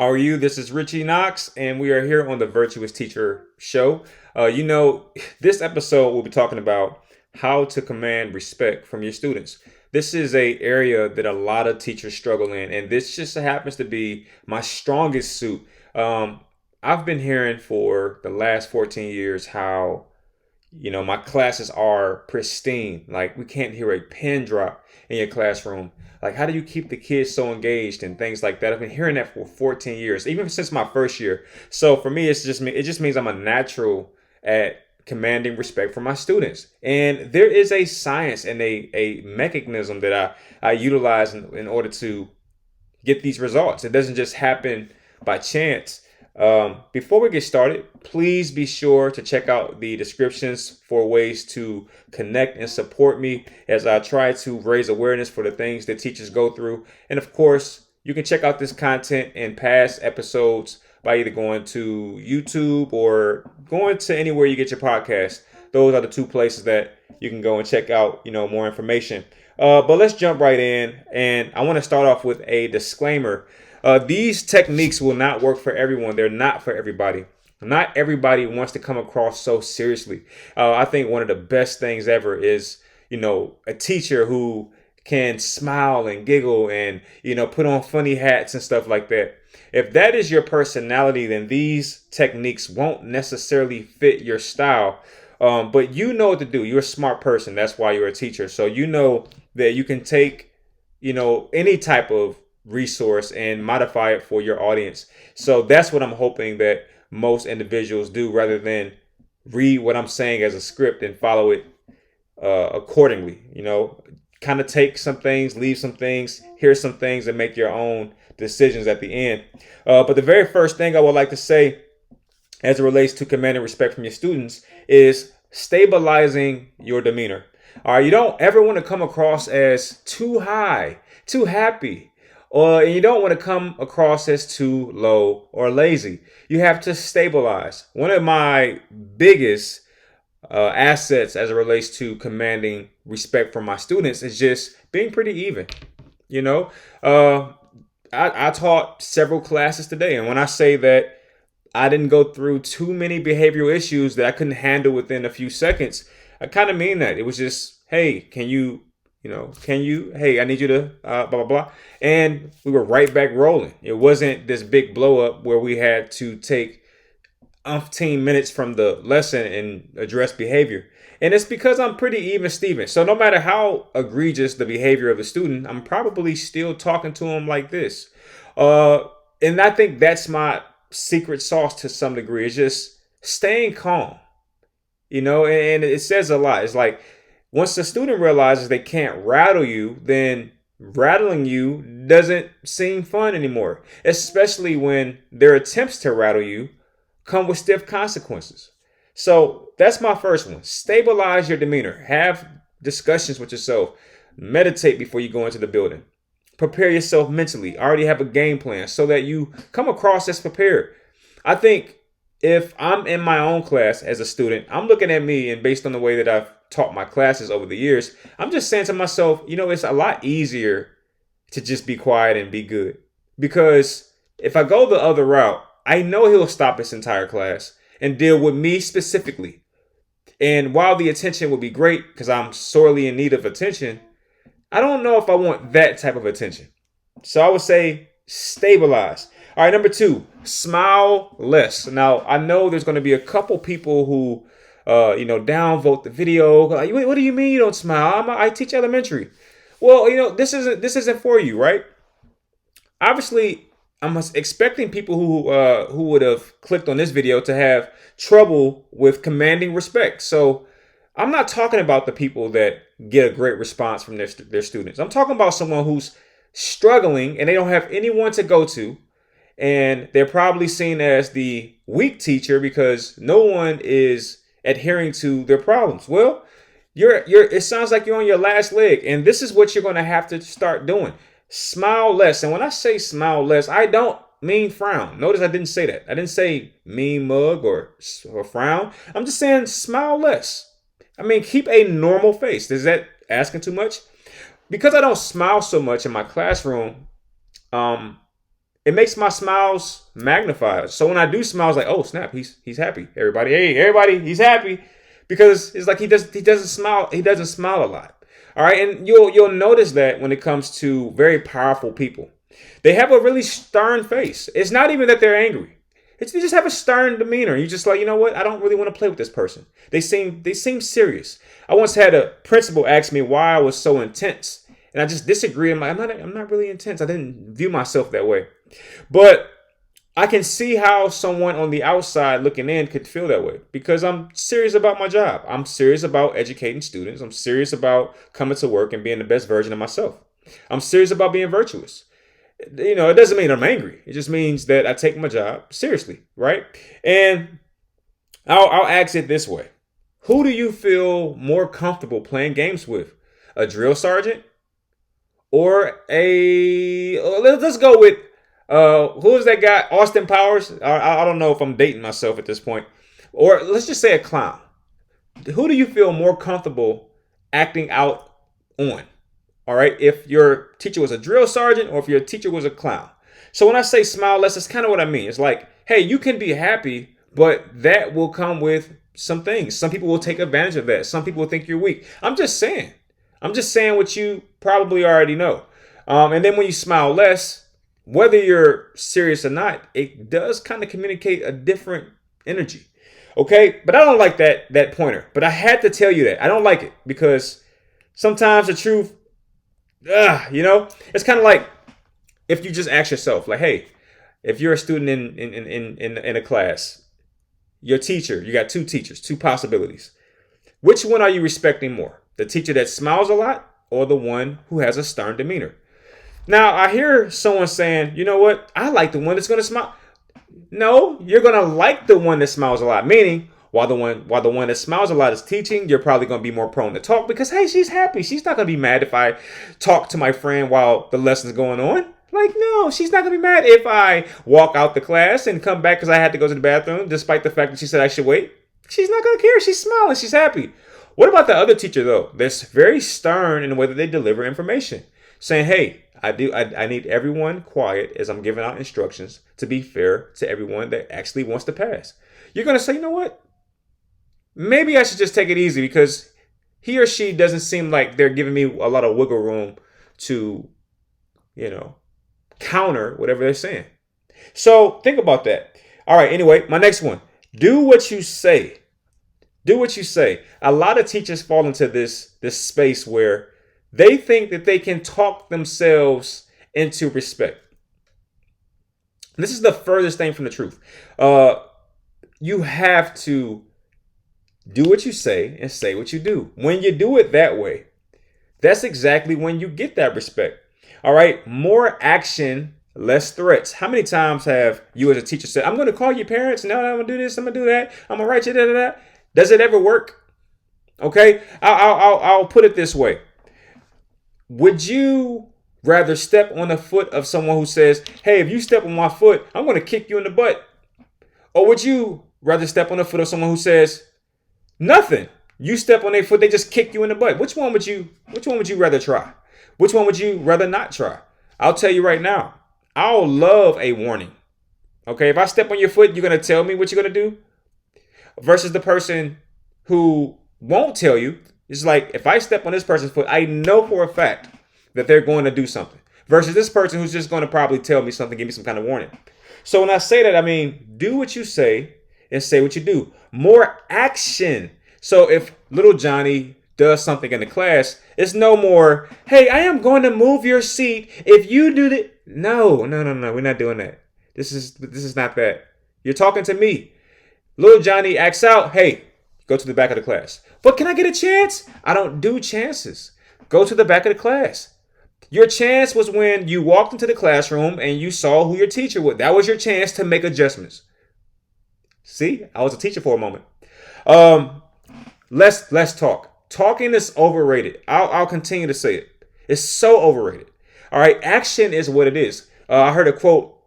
How are you? This is Ritchie Knox, and we are here on the Virtuous Teacher Show. This episode we'll be talking about how to command respect from your students. This is a area that a lot of teachers struggle in, and this just happens to be my strongest suit. I've been hearing for the last 14 years how my classes are pristine. Like, we can't hear a pin drop in your classroom. Like, how do you keep the kids so engaged and things like that? I've been hearing that for 14 years, even since my first year. So for me, it just means I'm a natural at commanding respect for my students. And there is a science and a mechanism that I utilize in order to get these results. It doesn't just happen by chance. Before we get started, please be sure to check out the descriptions for ways to connect and support me as I try to raise awareness for the things that teachers go through. And of course, you can check out this content and past episodes by either going to YouTube or going to anywhere you get your podcast. Those are the two places that you can go and check out, more information. But let's jump right in. And I want to start off with a disclaimer. These techniques will not work for everyone. They're not for everybody. Not everybody wants to come across so seriously. I think one of the best things ever is, a teacher who can smile and giggle and, put on funny hats and stuff like that. If that is your personality, then these techniques won't necessarily fit your style. But you know what to do. You're a smart person. That's why you're a teacher. So you know that you can take, any type of resource and modify it for your audience. So that's what I'm hoping that most individuals do, rather than read what I'm saying as a script and follow it accordingly. Kind of take some things, leave some things, hear some things, and make your own decisions at the end. But the very first thing I would like to say as it relates to commanding respect from your students is stabilizing your demeanor. All right, you don't ever want to come across as too high, too happy, and you don't want to come across as too low or lazy. You have to stabilize. One of my biggest assets as it relates to commanding respect from my students is just being pretty even. I taught several classes today, and when I say that I didn't go through too many behavioral issues that I couldn't handle within a few seconds, I kind of mean that. It was just, hey, hey, I need you to, blah, blah, blah. And we were right back rolling. It wasn't this big blow up where we had to take 15 minutes from the lesson and address behavior. And it's because I'm pretty even Steven. So no matter how egregious the behavior of the student, I'm probably still talking to him like this. And I think that's my secret sauce to some degree. It's just staying calm, and it says a lot. It's like, once the student realizes they can't rattle you, then rattling you doesn't seem fun anymore, especially when their attempts to rattle you come with stiff consequences. So that's my first one. Stabilize your demeanor. Have discussions with yourself. Meditate before you go into the building. Prepare yourself mentally. Already have a game plan so that you come across as prepared. I think if I'm in my own class as a student, I'm looking at me, and based on the way that I've taught my classes over the years, I'm just saying to myself, it's a lot easier to just be quiet and be good. Because if I go the other route, I know he'll stop his entire class and deal with me specifically. And while the attention would be great because I'm sorely in need of attention, I don't know if I want that type of attention. So I would say stabilize. All right, number 2, smile less. Now, I know there's going to be a couple people who downvote the video. Like, what do you mean you don't smile? I teach elementary. Well, this isn't for you, right? Obviously, I'm expecting people who would have clicked on this video to have trouble with commanding respect. So I'm not talking about the people that get a great response from their students. I'm talking about someone who's struggling and they don't have anyone to go to. And they're probably seen as the weak teacher because no one is adhering to their problems. Well, it sounds like you're on your last leg. And this is what you're going to have to start doing. Smile less. And when I say smile less, I don't mean frown. Notice I didn't say that. I didn't say mean mug or frown. I'm just saying smile less. I mean, keep a normal face. Is that asking too much? Because I don't smile so much in my classroom, it makes my smiles magnified. So when I do smile, it's like, oh snap, he's happy. Everybody, he's happy, because it's like he doesn't smile a lot. All right, and you'll notice that when it comes to very powerful people, they have a really stern face. It's not even that they're angry. They just have a stern demeanor. You're just like, you know what? I don't really want to play with this person. They seem serious. I once had a principal ask me why I was so intense, and I just disagreed. I'm like, I'm not really intense. I didn't view myself that way, but I can see how someone on the outside looking in could feel that way, because I'm serious about my job. I'm serious about educating students. I'm serious about coming to work and being the best version of myself. I'm serious about being virtuous. It doesn't mean I'm angry. It just means that I take my job seriously, right? And I'll ask it this way. Who do you feel more comfortable playing games with? A drill sergeant or let's go with, who is that guy? Austin Powers? I don't know if I'm dating myself at this point. Or let's just say a clown. Who do you feel more comfortable acting out on? All right, if your teacher was a drill sergeant or if your teacher was a clown. So when I say smile less, that's kind of what I mean. It's like, hey, you can be happy, but that will come with some things. Some people will take advantage of that. Some people will think you're weak. I'm just saying what you probably already know. And then when you smile less, whether you're serious or not, it does kind of communicate a different energy. Okay, but I don't like that pointer. But I had to tell you that. I don't like it because sometimes the truth, it's kind of like if you just ask yourself, like, hey, if you're a student in a class, your teacher, you got two teachers, two possibilities. Which one are you respecting more? The teacher that smiles a lot or the one who has a stern demeanor? Now, I hear someone saying, you know what? I like the one that's going to smile. No, you're going to like the one that smiles a lot, meaning while the one that smiles a lot is teaching, you're probably going to be more prone to talk because, hey, she's happy. She's not going to be mad if I talk to my friend while the lesson's going on. Like, no, she's not going to be mad if I walk out the class and come back because I had to go to the bathroom, despite the fact that she said I should wait. She's not going to care. She's smiling. She's happy. What about the other teacher, though? That's very stern in the way that they deliver information, saying, hey, I need everyone quiet as I'm giving out instructions to be fair to everyone that actually wants to pass. You're going to say, you know what? Maybe I should just take it easy because he or she doesn't seem like they're giving me a lot of wiggle room to, counter whatever they're saying. So think about that. All right. Anyway, my next one. Do what you say. Do what you say. A lot of teachers fall into this space where they think that they can talk themselves into respect. This is the furthest thing from the truth. You have to do what you say and say what you do. When you do it that way, that's exactly when you get that respect. All right. More action, less threats. How many times have you as a teacher said, I'm going to call your parents. No, I'm going to do this. I'm going to do that. I'm going to write you da. Does it ever work? Okay. I'll put it this way. Would you rather step on the foot of someone who says, hey, if you step on my foot, I'm going to kick you in the butt? Or would you rather step on the foot of someone who says, nothing? You step on their foot, they just kick you in the butt. Which one would you rather try? Which one would you rather not try? I'll tell you right now. I'll love a warning. Okay, if I step on your foot, you're going to tell me what you're going to do? Versus the person who won't tell you. It's like, if I step on this person's foot, I know for a fact that they're going to do something. Versus this person who's just going to probably tell me something, give me some kind of warning. So when I say that, I mean, do what you say and say what you do. More action. So if little Johnny does something in the class, it's no more, hey, I am going to move your seat if you do that. No, we're not doing that. This is not that. You're talking to me. Little Johnny acts out, hey, go to the back of the class. But can I get a chance? I don't do chances. Go to the back of the class. Your chance was when you walked into the classroom and you saw who your teacher was. That was your chance to make adjustments. See, I was a teacher for a moment. Let's talk. Talking is overrated. I'll continue to say it. It's so overrated. All right, action is what it is. I heard a quote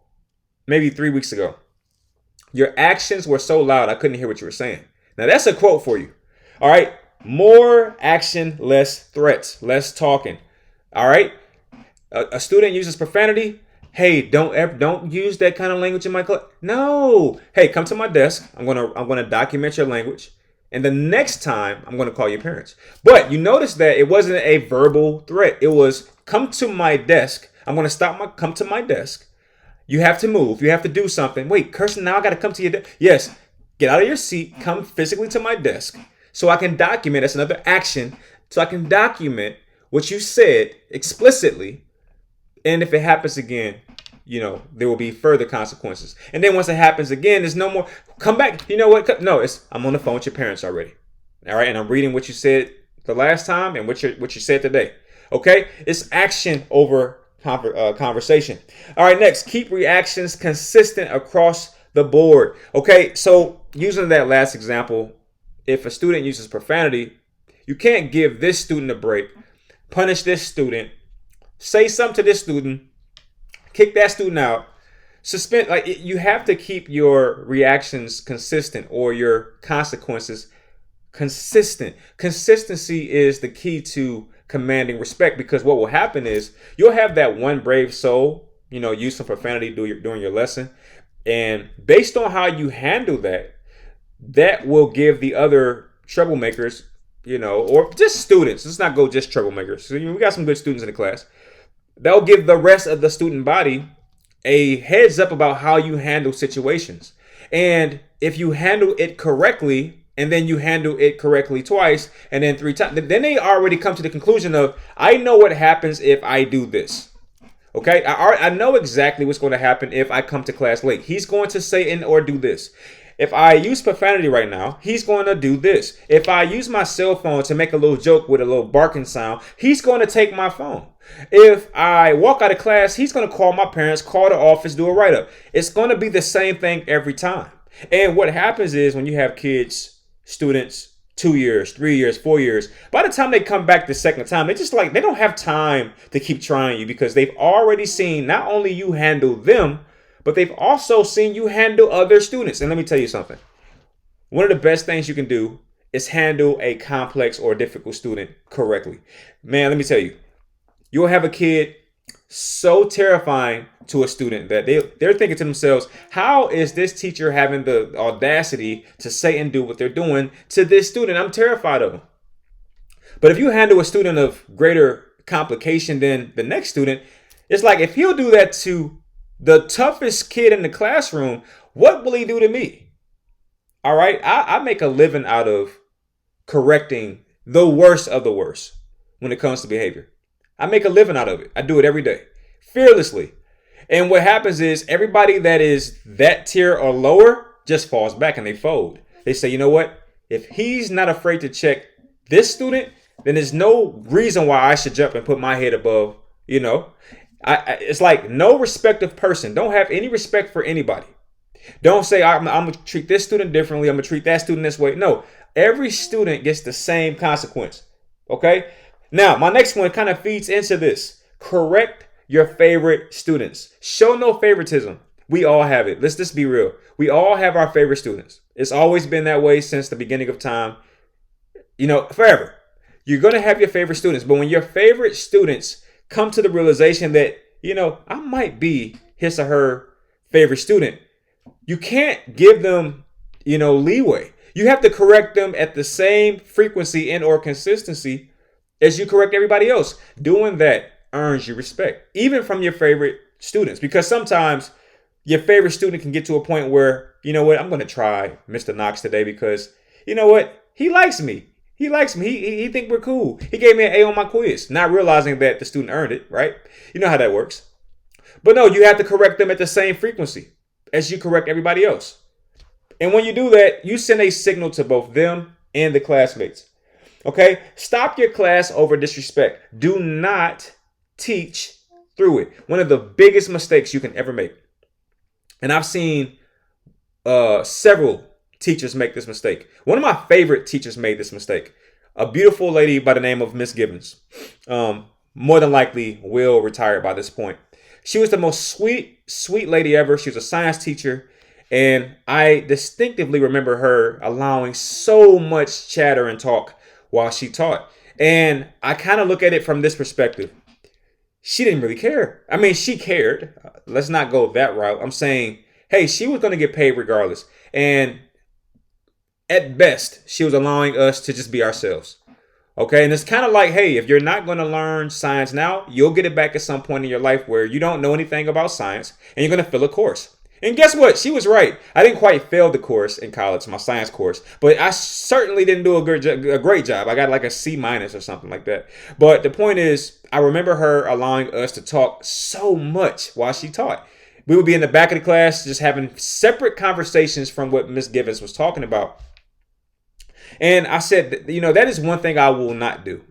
maybe 3 weeks ago. Your actions were so loud I couldn't hear what you were saying. Now that's a quote for you. All right, more action, less threats, less talking. All right, a student uses profanity. Hey, don't use that kind of language in my class. No. Hey, come to my desk. I'm gonna document your language. And the next time I'm gonna call your parents. But you notice that it wasn't a verbal threat. It was come to my desk. I'm gonna come to my desk. You have to move. You have to do something. Wait, Kirsten, now I gotta come to your desk. Yes. Get out of your seat. Come physically to my desk so I can document. That's another action. So I can document what you said explicitly. And if it happens again, there will be further consequences. And then once it happens again, there's no more. Come back. You know what? No, I'm on the phone with your parents already. All right. And I'm reading what you said the last time and what you said today. Okay. It's action over conversation. All right. Next, keep reactions consistent across the board. Okay. So using that last example, if a student uses profanity, you can't give this student a break, punish this student, say something to this student, kick that student out, suspend. You have to keep your reactions consistent or your consequences consistent. Consistency is the key to commanding respect, because what will happen is you'll have that one brave soul, use some profanity during your lesson. And based on how you handle that will give the other troublemakers, or just students. Let's not go just troublemakers. So, we got some good students in the class. That'll give the rest of the student body a heads up about how you handle situations. And if you handle it correctly, and then you handle it correctly twice, and then 3 times, then they already come to the conclusion of, I know what happens if I do this. Okay, I know exactly what's going to happen if I come to class late. He's going to say and or do this. If I use profanity right now, he's going to do this. If I use my cell phone to make a little joke with a little barking sound, he's going to take my phone. If I walk out of class, he's going to call my parents, call the office, do a write-up. It's going to be the same thing every time. And what happens is when you have kids, students, 2 years, 3 years, 4 years, by the time they come back the second time, they don't have time to keep trying you, because they've already seen not only you handle them, but they've also seen you handle other students. And let me tell you something. One of the best things you can do is handle a complex or difficult student correctly. Man, let me tell you, you'll have a kid so terrifying to a student that they're thinking to themselves, how is this teacher having the audacity to say and do what they're doing to this student? I'm terrified of them. But if you handle a student of greater complication than the next student, it's like, if he'll do that to the toughest kid in the classroom, what will he do to me? All right. I make a living out of correcting the worst of the worst when it comes to behavior. I make a living out of it. I do it every day, fearlessly. And what happens is everybody that is that tier or lower just falls back and they fold. They say, you know what? If he's not afraid to check this student, then there's no reason why I should jump and put my head above, it's like no respect of person. Don't have any respect for anybody. Don't say, I'm going to treat this student differently. I'm going to treat that student this way. No, every student gets the same consequence. Okay. Now, my next one kind of feeds into this. Correct your favorite students. Show no favoritism. We all have it. Let's just be real. We all have our favorite students. It's always been that way since the beginning of time. Forever. You're going to have your favorite students. But when your favorite students come to the realization that, I might be his or her favorite student, you can't give them, leeway. You have to correct them at the same frequency and or consistency as you correct everybody else. Doing that earns you respect, even from your favorite students, because sometimes your favorite student can get to a point where, I'm going to try Mr. Knox today because, he likes me. He likes me. He think we're cool. He gave me an A on my quiz, not realizing that the student earned it, right? You know how that works. But no, you have to correct them at the same frequency as you correct everybody else. And when you do that, you send a signal to both them and the classmates. Okay? Stop your class over disrespect. Do not teach through it. One of the biggest mistakes you can ever make. And I've seen several teachers make this mistake. One of my favorite teachers made this mistake. A beautiful lady by the name of Miss Gibbons. More than likely will retire by this point. She was the most sweet lady ever. She was a science teacher. And I distinctively remember her allowing so much chatter and talk while she taught. And I kind of look at it from this perspective. she didn't really care. I mean, she cared. Let's not go that route. I'm saying, hey, she was going to get paid regardless. And at best, she was allowing us to just be ourselves. Okay. And it's kind of like, hey, if you're not going to learn science now, you'll get it back at some point in your life where you don't know anything about science and you're going to fill a course. And guess what? She was right. I didn't quite fail the course in college, my science course, but I certainly didn't do a great job. I got like a C- or something like that. But the point is, I remember her allowing us to talk so much while she taught. We would be in the back of the class just having separate conversations from what Miss Givens was talking about. And I said, that is one thing I will not do.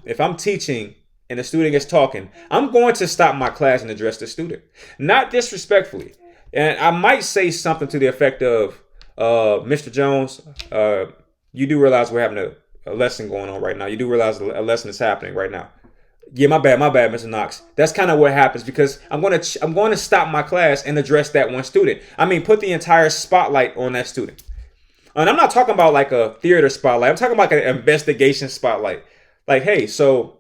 If I'm teaching and the student is talking, I'm going to stop my class and address the student, not disrespectfully. And I might say something to the effect of, Mr. Jones, you do realize we're having a lesson going on right now. You do realize a lesson is happening right now. Yeah, my bad, Mr. Knox. That's kind of what happens because I'm going to stop my class and address that one student. I mean, put the entire spotlight on that student. And I'm not talking about like a theater spotlight. I'm talking about like an investigation spotlight. Like, hey, so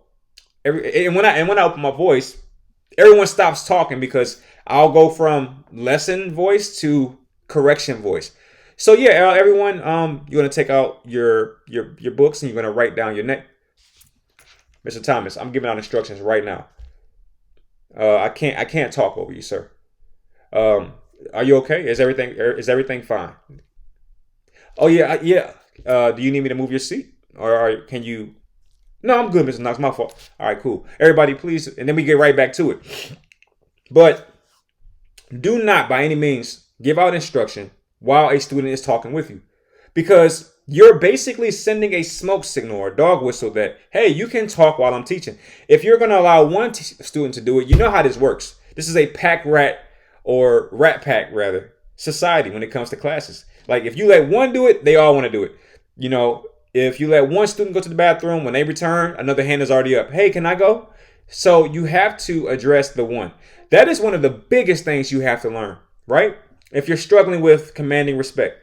when I open my voice, everyone stops talking because I'll go from lesson voice to correction voice. So yeah, everyone, you're gonna take out your books and you're gonna write down your name. Mr. Thomas, I'm giving out instructions right now. I can't talk over you, sir. Are you okay? Is everything fine? Oh yeah, yeah. Do you need me to move your seat, or can you? No, I'm good, Mr. Knox. My fault. All right, cool. Everybody, please, and then we get right back to it. But do not, by any means, give out instruction while a student is talking with you, because you're basically sending a smoke signal or dog whistle that, hey, you can talk while I'm teaching. If you're going to allow one student to do it, you know how this works. This is a pack rat or rat pack rather society when it comes to classes. Like if you let one do it, they all want to do it. If you let one student go to the bathroom, when they return, another hand is already up. Hey, can I go? So you have to address the one. That is one of the biggest things you have to learn, right? If you're struggling with commanding respect,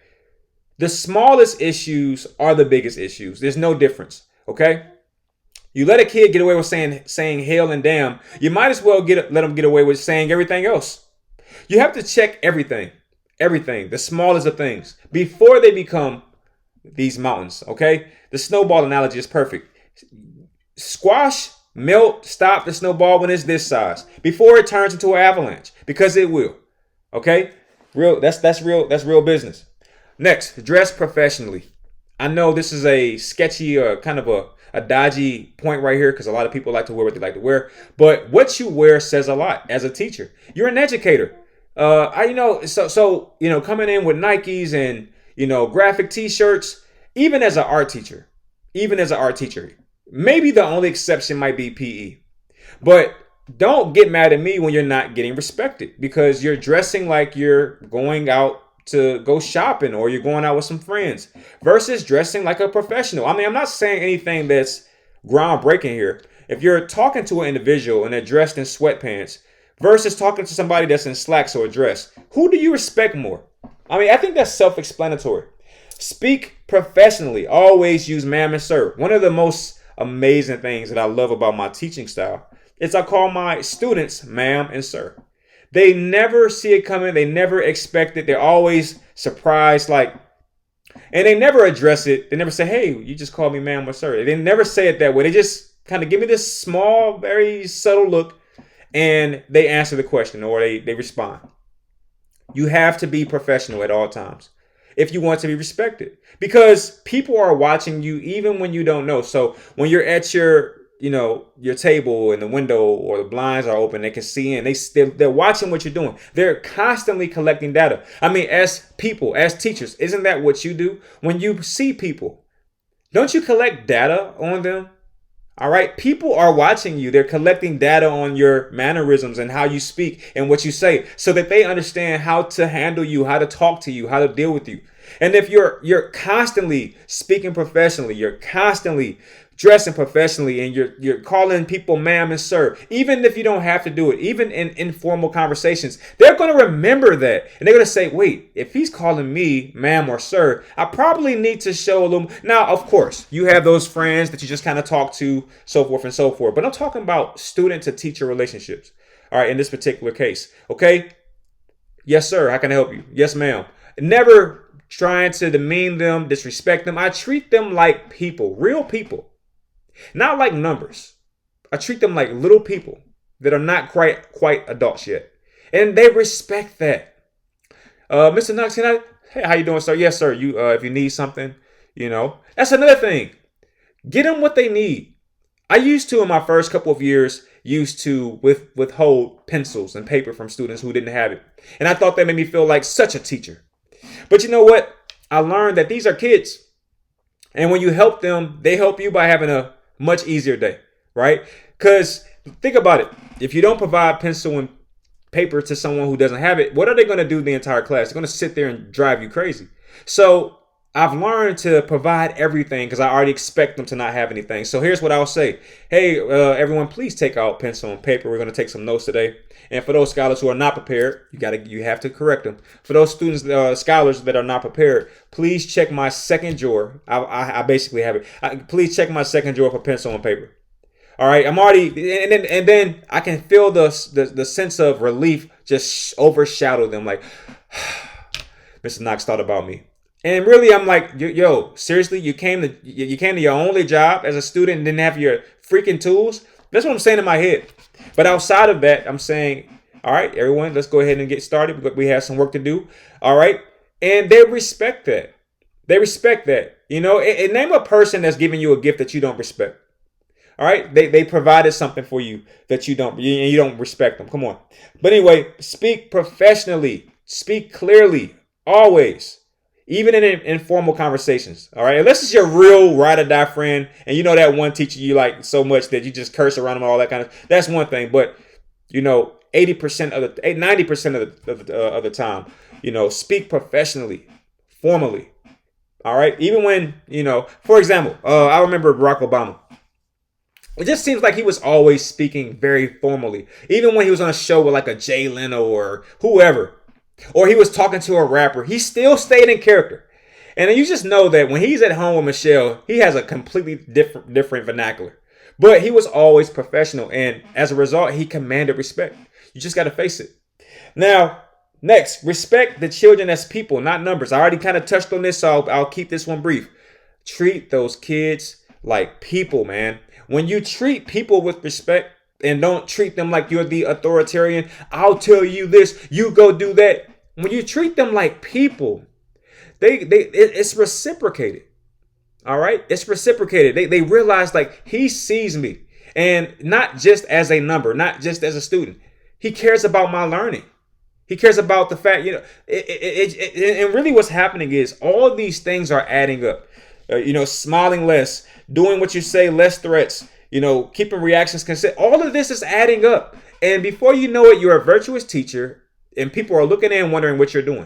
the smallest issues are the biggest issues. There's no difference, okay? You let a kid get away with saying hell and damn, you might as well let them get away with saying everything else. You have to check everything, the smallest of things, before they become these mountains, okay? The snowball analogy is perfect. Squash, melt, stop the snowball when it's this size before it turns into an avalanche, because it will, okay? That's real business. Next, dress professionally. I know this is a sketchy or kind of a dodgy point right here because a lot of people like to wear what they like to wear, but what you wear says a lot as a teacher. You're an educator. Coming in with Nikes and, graphic t-shirts, even as an art teacher, maybe the only exception might be PE, but don't get mad at me when you're not getting respected because you're dressing like you're going out to go shopping or you're going out with some friends versus dressing like a professional. I mean, I'm not saying anything that's groundbreaking here. If you're talking to an individual and they're dressed in sweatpants versus talking to somebody that's in slacks or a dress, who do you respect more? I mean, I think that's self-explanatory. Speak professionally. Always use ma'am and sir. One of the most amazing things that I love about my teaching style is I call my students ma'am and sir. They never see it coming. They never expect it. They're always surprised, and they never address it. They never say, hey, you just called me ma'am or sir. They never say it that way. They just kind of give me this small, very subtle look and they answer the question or they respond. You have to be professional at all times if you want to be respected because people are watching you even when you don't know. So when you're at your table in the window or the blinds are open, they can see in. They're watching what you're doing. They're constantly collecting data. I mean, as people, as teachers, isn't that what you do? When you see people, don't you collect data on them? All right. People are watching you. They're collecting data on your mannerisms and how you speak and what you say so that they understand how to handle you, how to talk to you, how to deal with you. And if you're constantly speaking professionally, you're constantly dressing professionally and you're calling people ma'am and sir, even if you don't have to do it, even in informal conversations, they're going to remember that. And they're going to say, wait, if he's calling me ma'am or sir, I probably need to show a little. Now, of course, you have those friends that you just kind of talk to, so forth and so forth. But I'm talking about student to teacher relationships. All right, in this particular case. Okay. Yes, sir. How can I help you? Yes, ma'am. Never trying to demean them, disrespect them. I treat them like people, real people. Not like numbers. I treat them like little people that are not quite adults yet. And they respect that. Mr. Knox, hey, how you doing, sir? Yes, sir. You if you need something, That's another thing. Get them what they need. I used to, in my first couple of years, withhold pencils and paper from students who didn't have it. And I thought that made me feel like such a teacher. But you know what? I learned that these are kids. And when you help them, they help you by having a much easier day, right? Because think about it. If you don't provide pencil and paper to someone who doesn't have it, what are they going to do the entire class? They're going to sit there and drive you crazy. So I've learned to provide everything because I already expect them to not have anything. So here's what I'll say. Hey, everyone, please take out pencil and paper. We're going to take some notes today. And for those scholars who are not prepared, you have to correct them. For those students, scholars that are not prepared, please check my second drawer. I basically have it. Please check my second drawer for pencil and paper. All right, I'm already, and then I can feel the sense of relief just overshadow them. Like, Mr. Knox thought about me. And really, I'm like, yo, seriously, you came to your only job as a student and didn't have your freaking tools? That's what I'm saying in my head. But outside of that, I'm saying, all right, everyone, let's go ahead and get started. We have some work to do. All right. And they respect that. They respect that. And name a person that's giving you a gift that you don't respect. All right. They provided something for you that you don't respect them. Come on. But anyway, speak professionally. Speak clearly. Always. Even in informal conversations, all right? Unless it's your real ride or die friend, and you know that one teacher you like so much that you just curse around them, all that kind of. That's one thing, but 90% of the time, speak professionally, formally, all right. Even when for example, I remember Barack Obama. It just seems like he was always speaking very formally, even when he was on a show with like a Jay Leno or whoever. Or he was talking to a rapper. He still stayed in character. And you just know that when he's at home with Michelle, he has a completely different vernacular. But he was always professional. And as a result, he commanded respect. You just got to face it. Now, next, respect the children as people, not numbers. I already kind of touched on this, so I'll keep this one brief. Treat those kids like people, man. When you treat people with respect, and don't treat them like you're the authoritarian. I'll tell you this, you go do that. When you treat them like people, it's reciprocated. All right? It's reciprocated. They realize like he sees me, and not just as a number, not just as a student. He cares about my learning. He cares about the fact, and really what's happening is all these things are adding up. Smiling less, doing what you say, less threats, keeping reactions consistent. All of this is adding up. And before you know it, you're a virtuous teacher and people are looking in wondering what you're doing.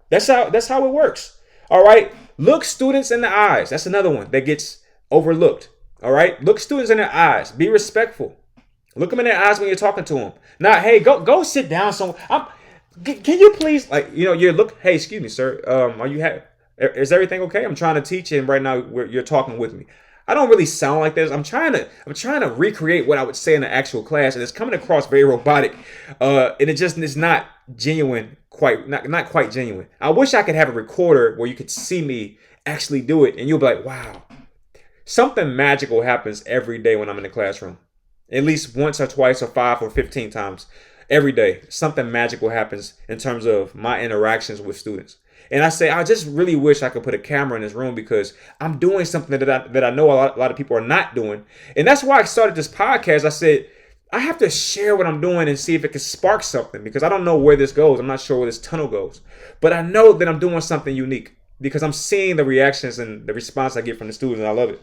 That's how it works. All right. Look students in the eyes. That's another one that gets overlooked. All right. Look students in their eyes. Be respectful. Look them in their eyes when you're talking to them. Now, hey, go sit down somewhere. Can you please, hey, excuse me, sir. Is everything okay? I'm trying to teach and right now you're talking with me. I don't really sound like this. I'm trying to recreate what I would say in the actual class, and it's coming across very robotic. And it just is not genuine, not quite genuine. I wish I could have a recorder where you could see me actually do it, and you'll be like, wow. Something magical happens every day when I'm in the classroom. At least once or twice or 5 or 15 times every day. Something magical happens in terms of my interactions with students. And I say, I just really wish I could put a camera in this room because I'm doing something that I know a lot of people are not doing. And that's why I started this podcast. I said, I have to share what I'm doing and see if it can spark something because I don't know where this goes. I'm not sure where this tunnel goes. But I know that I'm doing something unique because I'm seeing the reactions and the response I get from the students, and I love it.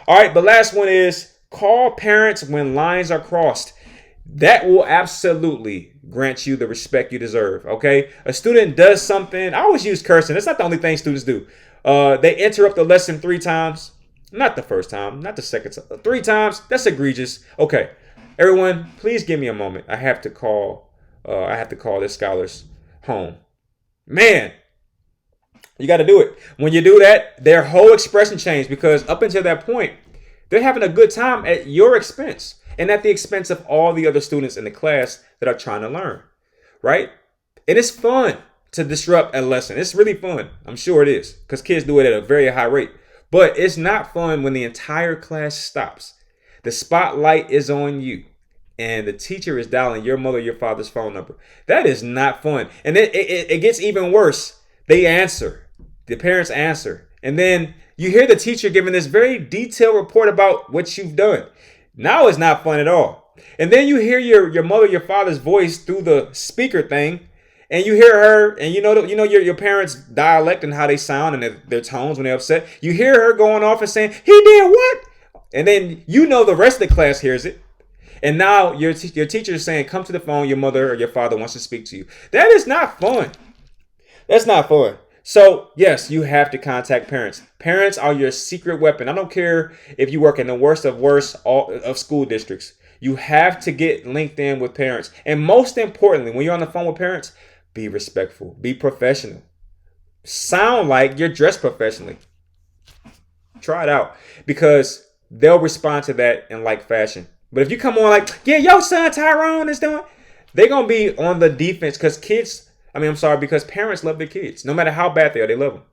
All right, the last one is call parents when lines are crossed. That will absolutely grant you the respect you deserve, okay? A student does something. I always use cursing. It's not the only thing students do. They interrupt the lesson 3 times. Not the first time, not the second time. 3 times, that's egregious. Okay, everyone, please give me a moment. I have to call this scholar's home. Man, you got to do it. When you do that, their whole expression changed, because up until that point, they're having a good time at your expense and at the expense of all the other students in the class that are trying to learn, right? And it's fun to disrupt a lesson. It's really fun. I'm sure it is, because kids do it at a very high rate. But it's not fun when the entire class stops. The spotlight is on you, and the teacher is dialing your mother or your father's phone number. That is not fun. And it gets even worse. They answer. The parents answer. And then you hear the teacher giving this very detailed report about what you've done. Now it's not fun at all. And then you hear your mother, your father's voice through the speaker thing, and you hear her, and you know your parents' dialect and how they sound and their tones when they're upset. You hear her going off and saying, "He did what?" And then the rest of the class hears it. And now your teacher is saying, "Come to the phone. Your mother or your father wants to speak to you." That is not fun. That's not fun. So, yes, you have to contact parents. Parents are your secret weapon. I don't care if you work in the worst of school districts. You have to get linked in with parents. And most importantly, when you're on the phone with parents, be respectful. Be professional. Sound like you're dressed professionally. Try it out, because they'll respond to that in like fashion. But if you come on like, "Yeah, your son Tyrone is doing," they're going to be on the defense, because parents love their kids. No matter how bad they are, they love them.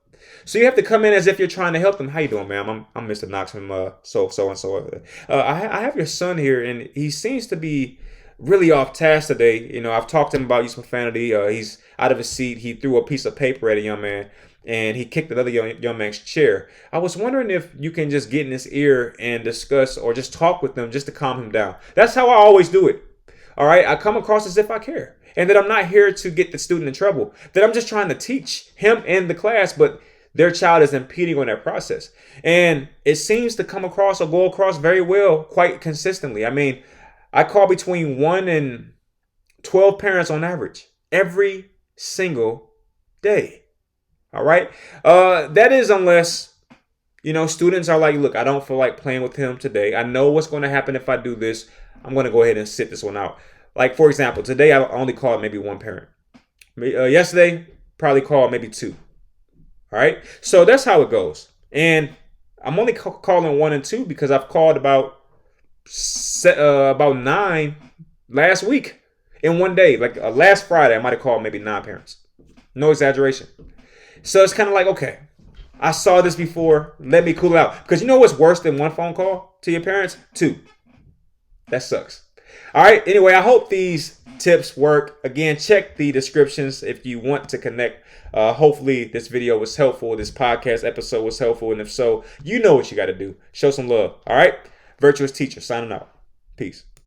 So you have to come in as if you're trying to help them. "How you doing, ma'am? I'm Mr. Knox from so-and-so. I have your son here, and he seems to be really off task today. I've talked to him about use of profanity. He's out of his seat. He threw a piece of paper at a young man, and he kicked another young man's chair. I was wondering if you can just get in his ear and discuss or just talk with them just to calm him down." That's how I always do it. All right. I come across as if I care, and that I'm not here to get the student in trouble, that I'm just trying to teach him and the class, but their child is impeding on that process. And it seems to come across or go across very well, quite consistently. I call between 1 and 12 parents on average every single day. All right. That is unless, students are like, "Look, I don't feel like playing with him today. I know what's going to happen if I do this. I'm going to go ahead and sit this one out." Like, for example, today I only called maybe 1 parent. Yesterday, probably called maybe 2. All right. So that's how it goes. And I'm only calling 1 and 2 because I've called about 9 last week in one day. Like last Friday, I might have called maybe 9 parents. No exaggeration. So it's kind of like, okay, I saw this before. Let me cool it out. Because you know what's worse than 1 phone call to your parents? 2. That sucks. All right. Anyway, I hope these tips work. Again, check the descriptions if you want to connect. Hopefully this video was helpful. This podcast episode was helpful. And if so, you know what you got to do. Show some love. All right. Virtuous Teacher signing out. Peace.